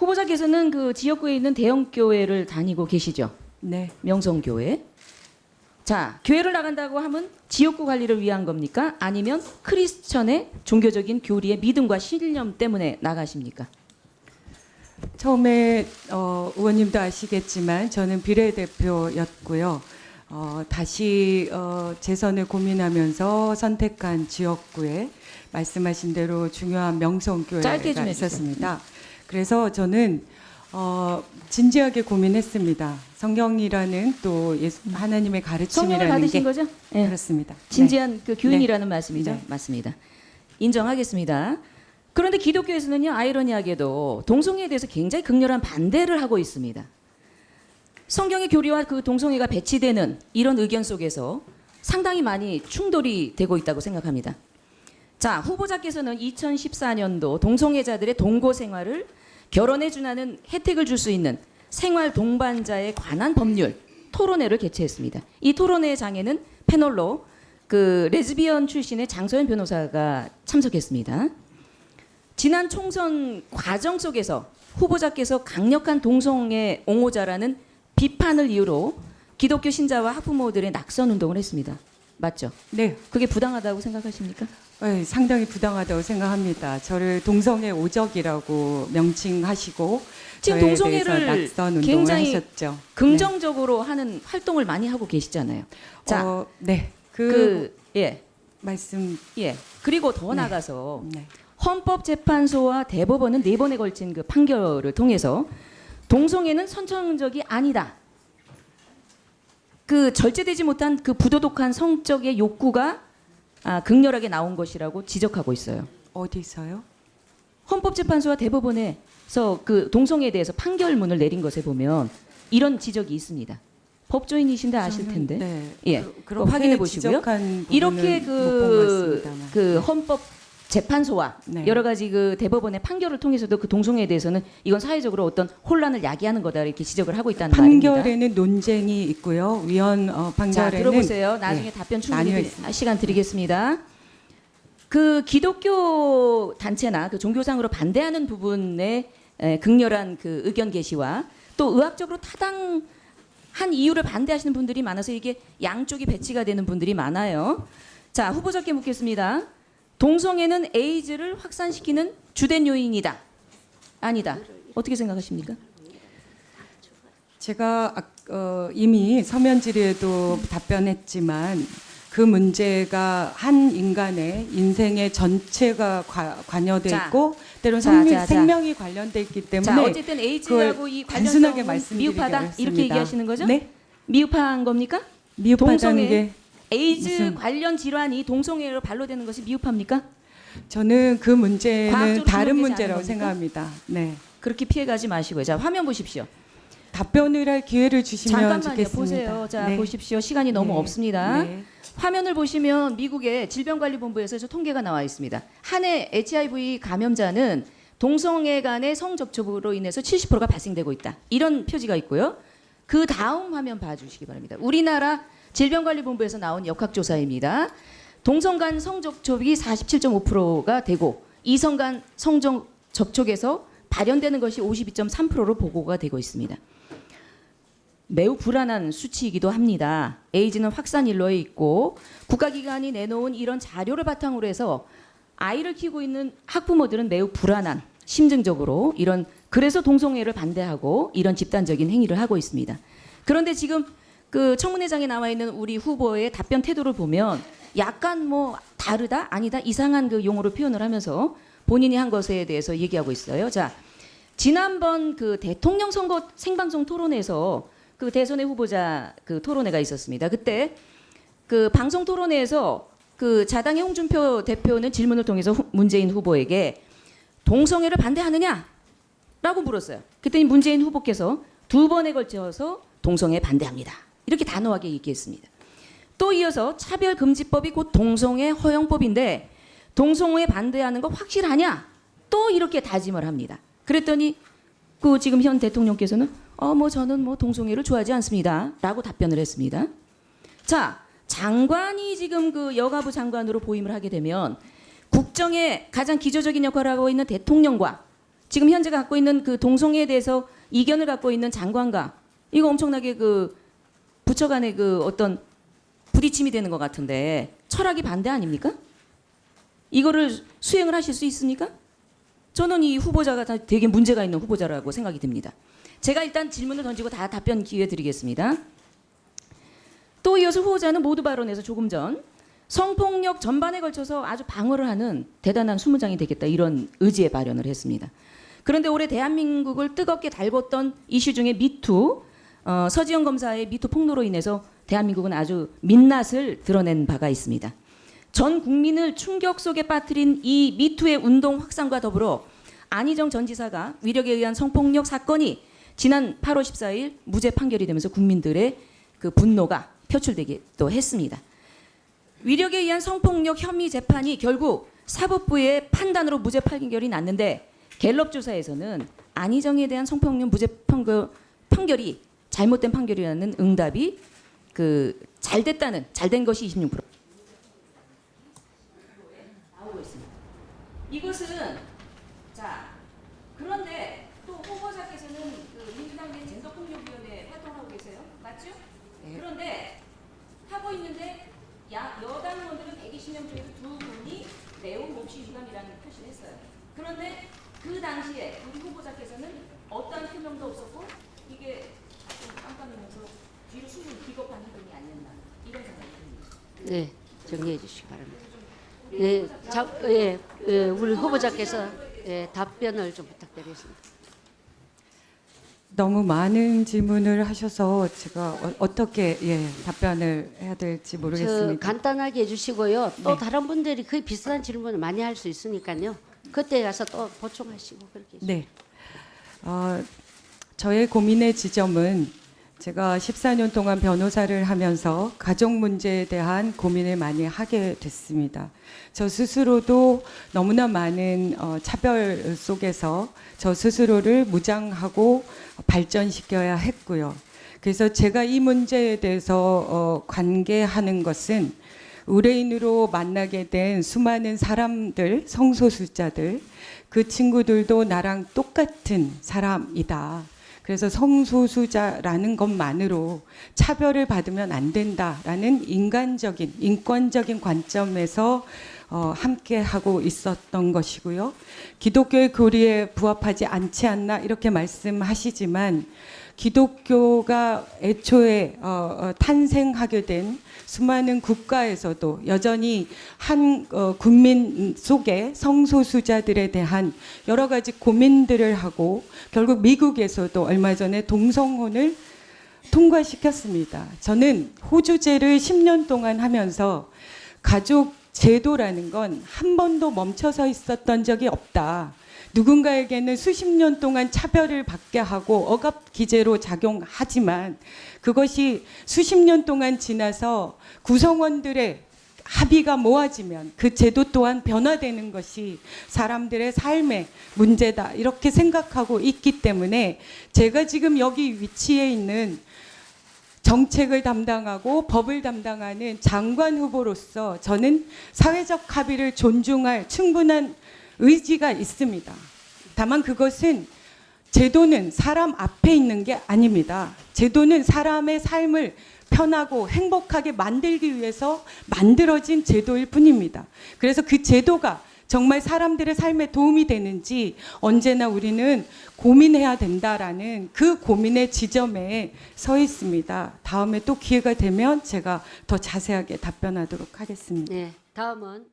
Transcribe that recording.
후보자께서는 그 지역구에 있는 대형 교회를 다니고 계시죠? 네. 명성교회. 자, 교회를 나간다고 하면 지역구 관리를 위한 겁니까? 아니면 크리스천의 종교적인 교리의 믿음과 신념 때문에 나가십니까? 처음에 의원님도 아시겠지만 저는 비례대표였고요. 다시 재선을 고민하면서 선택한 지역구에 말씀하신 대로 중요한 짧게 좀 명성교회가 해주세요. 있었습니다. 그래서 저는 진지하게 고민했습니다. 성경이라는 또 하나님의 성령을 가르침이라는 받으신 게 거죠? 예. 그렇습니다. 진지한 그 교인이라는 말씀이죠? 네. 맞습니다. 인정하겠습니다. 그런데 기독교에서는요, 아이러니하게도 동성애에 대해서 굉장히 극렬한 반대를 하고 있습니다. 성경의 교리와 그 동성애가 배치되는 이런 의견 속에서 상당히 많이 충돌이 되고 있다고 생각합니다. 자, 후보자께서는 2014년도 동성애자들의 동거 생활을 결혼에 준하는 혜택을 줄 수 있는 생활 동반자에 관한 법률 토론회를 개최했습니다. 이 토론회 장에는 패널로 그 레즈비언 출신의 장소연 변호사가 참석했습니다. 지난 총선 과정 속에서 후보자께서 강력한 동성애 옹호자라는 비판을 이유로 기독교 신자와 학부모들의 낙선 운동을 했습니다. 맞죠? 네. 그게 부당하다고 생각하십니까? 네, 상당히 부당하다고 생각합니다. 저를 동성애 오적이라고 명칭하시고 지금 저에 동성애를 대해서 낙선 운동을 굉장히 하셨죠. 긍정적으로 하는 활동을 많이 하고 계시잖아요. 자, 네. 예, 말씀. 예. 그리고 더 네. 나가서 네. 헌법재판소와 대법원은 4번에 걸친 그 판결을 통해서 동성애는 선천적이 아니다. 그 절제되지 못한 그 부도덕한 성적의 욕구가 극렬하게 나온 것이라고 지적하고 있어요. 어디서요? 헌법재판소와 대법원에서 그 동성애에 대해서 판결문을 내린 것에 보면 이런 지적이 있습니다. 법조인이신데 아실 저는, 텐데. 네. 예. 그거 확인해 보시고요. 지적한 이렇게 부분은 그 헌법 재판소와 네. 여러 가지 그 대법원의 판결을 통해서도 그 동성애에 대해서는 이건 사회적으로 어떤 혼란을 야기하는 거다 이렇게 지적을 하고 있다는 말입니다. 판결에는 논쟁이 있고요. 위헌 판결에는 자, 들어보세요. 나중에 네, 답변 충분히 나뉘어 있습니다. 시간 드리겠습니다. 그 기독교 단체나 그 종교상으로 반대하는 부분에 극렬한 그 의견 게시와 또 의학적으로 타당한 이유를 반대하시는 분들이 많아서 이게 양쪽이 배치가 되는 분들이 많아요. 자, 후보자께 묻겠습니다. 동성애는 에이즈를 확산시키는 주된 요인이다. 아니다. 어떻게 생각하십니까? 제가 이미 서면 질의에도 답변했지만 그 문제가 한 인간의 인생의 전체가 관여돼 자, 있고 때로는 자. 생명이 관련돼 있기 때문에 자, 어쨌든 에이즈하고 이 단순하게 관련성은 말씀드리기 미흡하다 어렵습니다. 이렇게 얘기하시는 거죠? 네? 미흡한 겁니까? 미흡하다는 동성애. 게 에이즈 무슨- 관련 질환이 동성애로 반로되는 것이 미흡합니까? 저는 그 문제는 과학적으로 다른 증명되지 문제라고 않은 겁니까? 생각합니다. 네. 그렇게 피해가지 마시고요. 자, 화면 보십시오. 답변을 할 기회를 주시면 잠깐만요. 좋겠습니다. 보세요. 자, 네. 보십시오. 시간이 너무 네. 없습니다. 네. 화면을 보시면 미국의 질병관리본부에서 저 통계가 나와 있습니다. 한 해 HIV 감염자는 동성애 간의 성접촉으로 인해서 70%가 발생되고 있다. 이런 표지가 있고요. 그 다음 화면 봐주시기 바랍니다. 우리나라 질병관리본부에서 나온 역학조사입니다. 동성 간 성접촉이 47.5%가 되고 이성 간 성접촉에서 발현되는 것이 52.3%로 보고가 되고 있습니다. 매우 불안한 수치이기도 합니다. 에이즈는 확산 일로에 있고 국가기관이 내놓은 이런 자료를 바탕으로 해서 아이를 키우고 있는 학부모들은 매우 불안한 심증적으로 그래서 동성애를 반대하고 이런 집단적인 행위를 하고 있습니다. 그런데 지금 그 청문회장에 나와 있는 우리 후보의 답변 태도를 보면 약간 뭐 다르다 아니다 이상한 그 용어로 표현을 하면서 본인이 한 것에 대해서 얘기하고 있어요. 자, 지난번 그 대통령 선거 생방송 토론에서 그 대선의 후보자 그 토론회가 있었습니다. 그때 그 방송 토론회에서 그 자당의 홍준표 대표는 질문을 통해서 문재인 후보에게 동성애를 반대하느냐라고 물었어요. 그랬더니 문재인 후보께서 2번에 걸쳐서 동성애 반대합니다. 이렇게 단호하게 얘기했습니다. 또 이어서 차별금지법이 곧 동성애 허용법인데 동성애 반대하는 거 확실하냐? 또 이렇게 다짐을 합니다. 그랬더니 그 지금 현 대통령께서는 저는 동성애를 좋아하지 않습니다. 라고 답변을 했습니다. 자, 장관이 지금 그 여가부 장관으로 보임을 하게 되면 국정에 가장 기초적인 역할을 하고 있는 대통령과 지금 현재 갖고 있는 그 동성애에 대해서 이견을 갖고 있는 장관과 이거 엄청나게 그 부처 간의 그 어떤 부딪힘이 되는 것 같은데 철학이 반대 아닙니까? 이거를 수행을 하실 수 있습니까? 저는 이 후보자가 다 되게 문제가 있는 후보자라고 생각이 듭니다. 제가 일단 질문을 던지고 다 답변 기회 드리겠습니다. 또 이어서 후보자는 모두 발언에서 조금 전 성폭력 전반에 걸쳐서 아주 방어를 하는 대단한 수무장이 되겠다 이런 의지의 발언을 했습니다. 그런데 올해 대한민국을 뜨겁게 달궜던 이슈 중에 미투, 서지영 검사의 미투 폭로로 인해서 대한민국은 아주 민낯을 드러낸 바가 있습니다. 전 국민을 충격 속에 빠뜨린 이 미투의 운동 확산과 더불어 안희정 전 지사가 위력에 의한 성폭력 사건이 지난 8월 14일 무죄 판결이 되면서 국민들의 그 분노가 표출되기도 했습니다. 위력에 의한 성폭력 혐의 재판이 결국 사법부의 판단으로 무죄 판결이 났는데 갤럽 조사에서는 안희정에 대한 성폭력 무죄 판결이 잘못된 판결이라는 응답이 그 잘된 것이 26% 나오고 있습니다. 이것은 자 그런데 또 후보자께서는 그 민주당 내 젠더폭력위원회 활동하고 계세요, 맞죠? 네. 그런데 하고 있는데 여당 의원들은 120명 중에서 2분이 내용 몫이 유감이라는 표시를 했어요. 그런데 그 당시에 우리 후보자께서는 어떠한 표명도 없었고 이게 좀 깜깜이면서 뒤로 숨은 비겁한 행동이 아니었나 이런 생각이 듭니다. 네, 정리해 주시기 바랍니다. 우리 후보자께서 답변을 좀 부탁드리겠습니다. 너무 많은 질문을 하셔서 제가 어떻게 답변을 해야 될지 저 모르겠습니다. 간단하게 해주시고요. 또 네. 다른 분들이 거의 비슷한 질문을 많이 할 수 있으니까요. 그때 가서 또 보충하시고 그렇게. 네. 저의 고민의 지점은 제가 14년 동안 변호사를 하면서 가족 문제에 대한 고민을 많이 하게 됐습니다. 저 스스로도 너무나 많은 차별 속에서 저 스스로를 무장하고 발전시켜야 했고요. 그래서 제가 이 문제에 대해서 관계하는 것은 의뢰인으로 만나게 된 수많은 사람들, 성소수자들, 그 친구들도 나랑 똑같은 사람이다. 그래서 성소수자라는 것만으로 차별을 받으면 안 된다라는 인간적인, 인권적인 관점에서 함께 하고 있었던 것이고요. 기독교의 교리에 부합하지 않지 않나 이렇게 말씀하시지만 기독교가 애초에 탄생하게 된 수많은 국가에서도 여전히 한 국민 속에 성소수자들에 대한 여러 가지 고민들을 하고 결국 미국에서도 얼마 전에 동성혼을 통과시켰습니다. 저는 호주제를 10년 동안 하면서 가족 제도라는 건 한 번도 멈춰서 있었던 적이 없다. 누군가에게는 수십 년 동안 차별을 받게 하고 억압 기제로 작용하지만 그것이 수십 년 동안 지나서 구성원들의 합의가 모아지면 그 제도 또한 변화되는 것이 사람들의 삶의 문제다 이렇게 생각하고 있기 때문에 제가 지금 여기 위치에 있는 정책을 담당하고 법을 담당하는 장관 후보로서 저는 사회적 합의를 존중할 충분한 의지가 있습니다. 다만 그것은 제도는 사람 앞에 있는 게 아닙니다. 제도는 사람의 삶을 편하고 행복하게 만들기 위해서 만들어진 제도일 뿐입니다. 그래서 그 제도가 정말 사람들의 삶에 도움이 되는지 언제나 우리는 고민해야 된다라는 그 고민의 지점에 서 있습니다. 다음에 또 기회가 되면 제가 더 자세하게 답변하도록 하겠습니다. 네, 다음은